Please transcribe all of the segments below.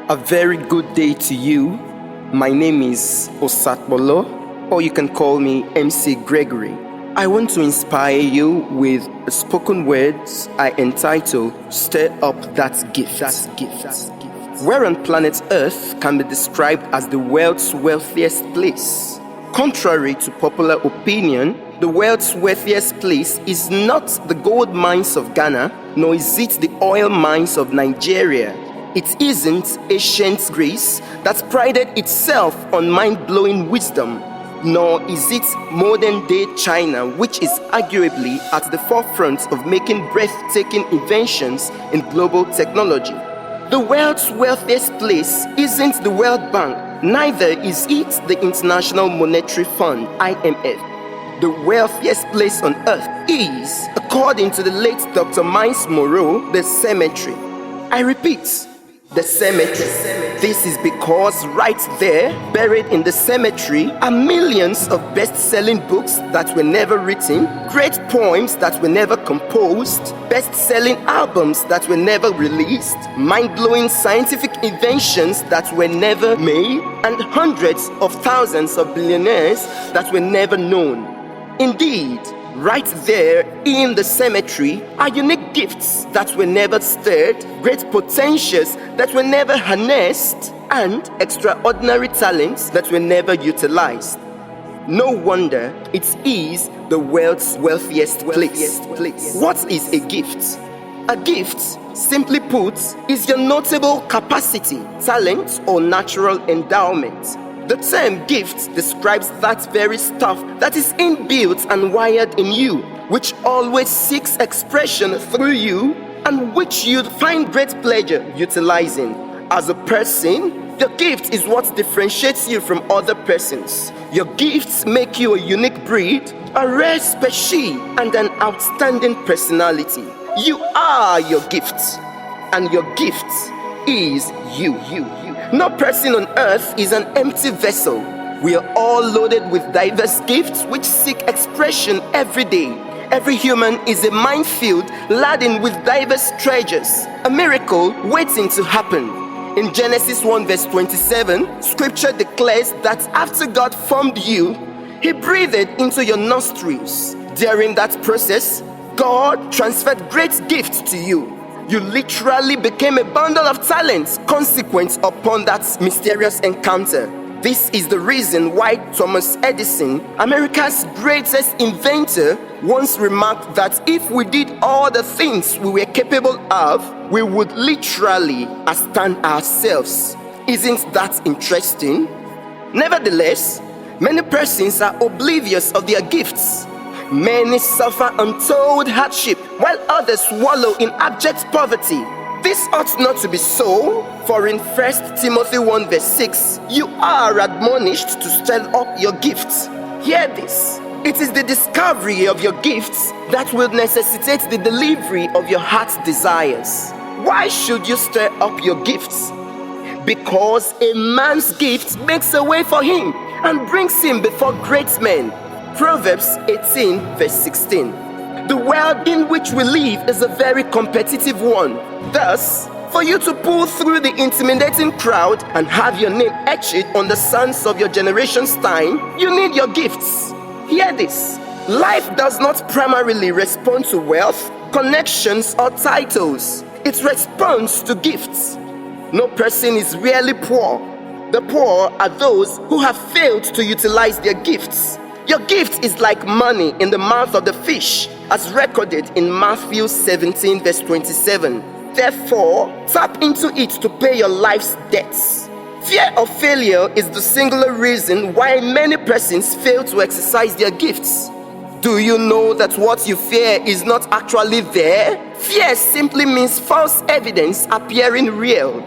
A very good day to you. My name is Osatbolo, or you can call me MC Gregory. I want to inspire you with spoken words I entitle Stir Up That Gift. Where on planet Earth can be described as the world's wealthiest place. Contrary to popular opinion, the world's wealthiest place is not the gold mines of Ghana, nor is it the oil mines of Nigeria. It isn't ancient Greece that prided itself on mind-blowing wisdom, nor is it modern-day China, which is arguably at the forefront of making breathtaking inventions in global technology. The world's wealthiest place isn't the World Bank, neither is it the International Monetary Fund, IMF. The wealthiest place on earth is, according to the late Dr. Miles Monroe, the cemetery. I repeat, the cemetery. This is because right there, buried in the cemetery, are millions of best-selling books that were never written, great poems that were never composed, best-selling albums that were never released, mind-blowing scientific inventions that were never made, and hundreds of thousands of billionaires that were never known. Indeed, right there in the cemetery are unique gifts that were never stirred, great potentials that were never harnessed, and extraordinary talents that were never utilized. No wonder it is the world's wealthiest place. What is a gift? A gift, simply put, is your notable capacity, talent, or natural endowment. The term gift describes that very stuff that is inbuilt and wired in you, which always seeks expression through you and which you'd find great pleasure utilizing. As a person, your gift is what differentiates you from other persons. Your gifts make you a unique breed, a rare species, and an outstanding personality. You are your gift, and your gift is you. No person on earth is an empty vessel. We are all loaded with diverse gifts which seek expression every day. Every human is a minefield laden with diverse treasures, a miracle waiting to happen. In Genesis 1 verse 27, scripture declares that after God formed you, He breathed into your nostrils. During that process, God transferred great gifts to you. You literally became a bundle of talents consequent upon that mysterious encounter. This is the reason why Thomas Edison, America's greatest inventor, once remarked that if we did all the things we were capable of, we would literally outstand ourselves. Isn't that interesting? Nevertheless, many persons are oblivious of their gifts. Many suffer untold hardship, while others wallow in abject poverty. This ought not to be so, for in 1 Timothy 1 verse 6, you are admonished to stir up your gifts. Hear this. It is the discovery of your gifts that will necessitate the delivery of your heart's desires. Why should you stir up your gifts? Because a man's gift makes a way for him and brings him before great men. Proverbs 18 verse 16. The world in which we live is a very competitive one. Thus, for you to pull through the intimidating crowd and have your name etched on the sands of your generation's time, you need your gifts. Hear this. Life does not primarily respond to wealth, connections, or titles. It responds to gifts. No person is really poor. The poor are those who have failed to utilize their gifts. Your gift is like money in the mouth of the fish, as recorded in Matthew 17 verse 27. Therefore, tap into it to pay your life's debts. Fear of failure is the singular reason why many persons fail to exercise their gifts. Do you know that what you fear is not actually there? Fear simply means false evidence appearing real.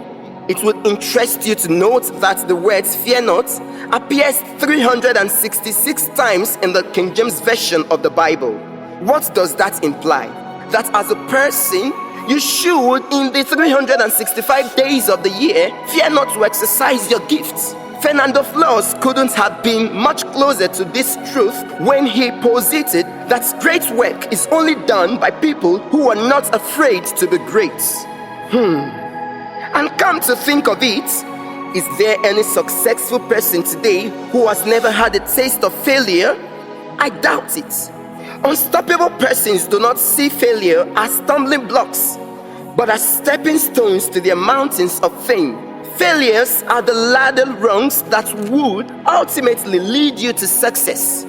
It would interest you to note that the words fear not appears 366 times in the King James Version of the Bible. What does that imply? That as a person, you should, in the 365 days of the year, fear not to exercise your gifts. Fernando Flores couldn't have been much closer to this truth when he posited that great work is only done by people who are not afraid to be great. And come to think of it, is there any successful person today who has never had a taste of failure? I doubt it. Unstoppable persons do not see failure as stumbling blocks, but as stepping stones to their mountains of fame. Failures are the ladder rungs that would ultimately lead you to success.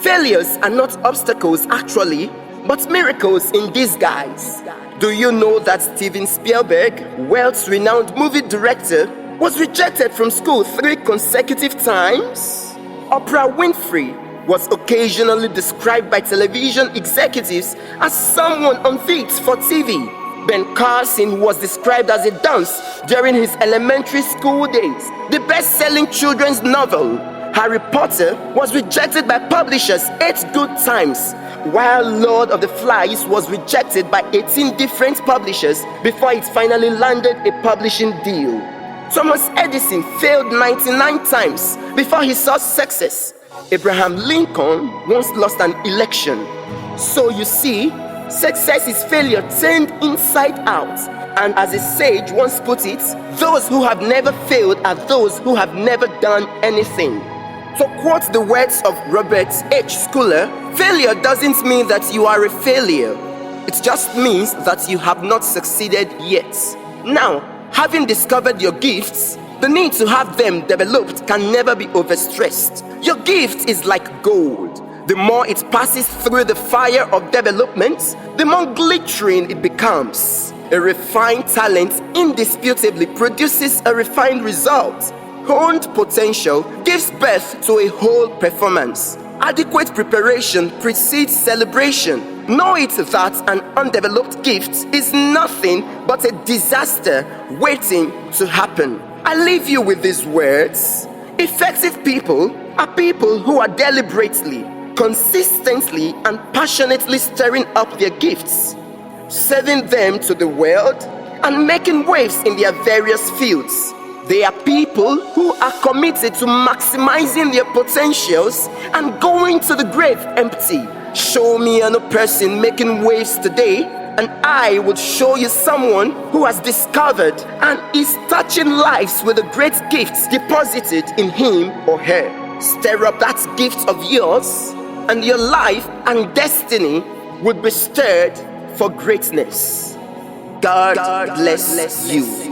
Failures are not obstacles actually, but miracles in disguise. Do you know that Steven Spielberg, world's renowned movie director, was rejected from school 3 consecutive times? Oprah Winfrey was occasionally described by television executives as someone unfit for TV. Ben Carson was described as a dunce during his elementary school days. The best-selling children's novel, Harry Potter, was rejected by publishers 8 good times, while Lord of the Flies was rejected by 18 different publishers before it finally landed a publishing deal. Thomas Edison failed 99 times before he saw success. Abraham Lincoln once lost an election. So you see, success is failure turned inside out. And as a sage once put it, those who have never failed are those who have never done anything. To quote the words of Robert H. Schuller, failure doesn't mean that you are a failure. It just means that you have not succeeded yet. Now, having discovered your gifts, the need to have them developed can never be overstressed. Your gift is like gold. The more it passes through the fire of development, the more glittering it becomes. A refined talent indisputably produces a refined result. Honed potential gives birth to a whole performance. Adequate preparation precedes celebration. Know it that an undeveloped gift is nothing but a disaster waiting to happen. I leave you with these words. Effective people are people who are deliberately, consistently, and passionately stirring up their gifts, serving them to the world, and making waves in their various fields. They are people who are committed to maximizing their potentials and going to the grave empty. Show me a person making waves today, and I would show you someone who has discovered and is touching lives with the great gifts deposited in him or her. Stir up that gift of yours, and your life and destiny would be stirred for greatness. God bless you.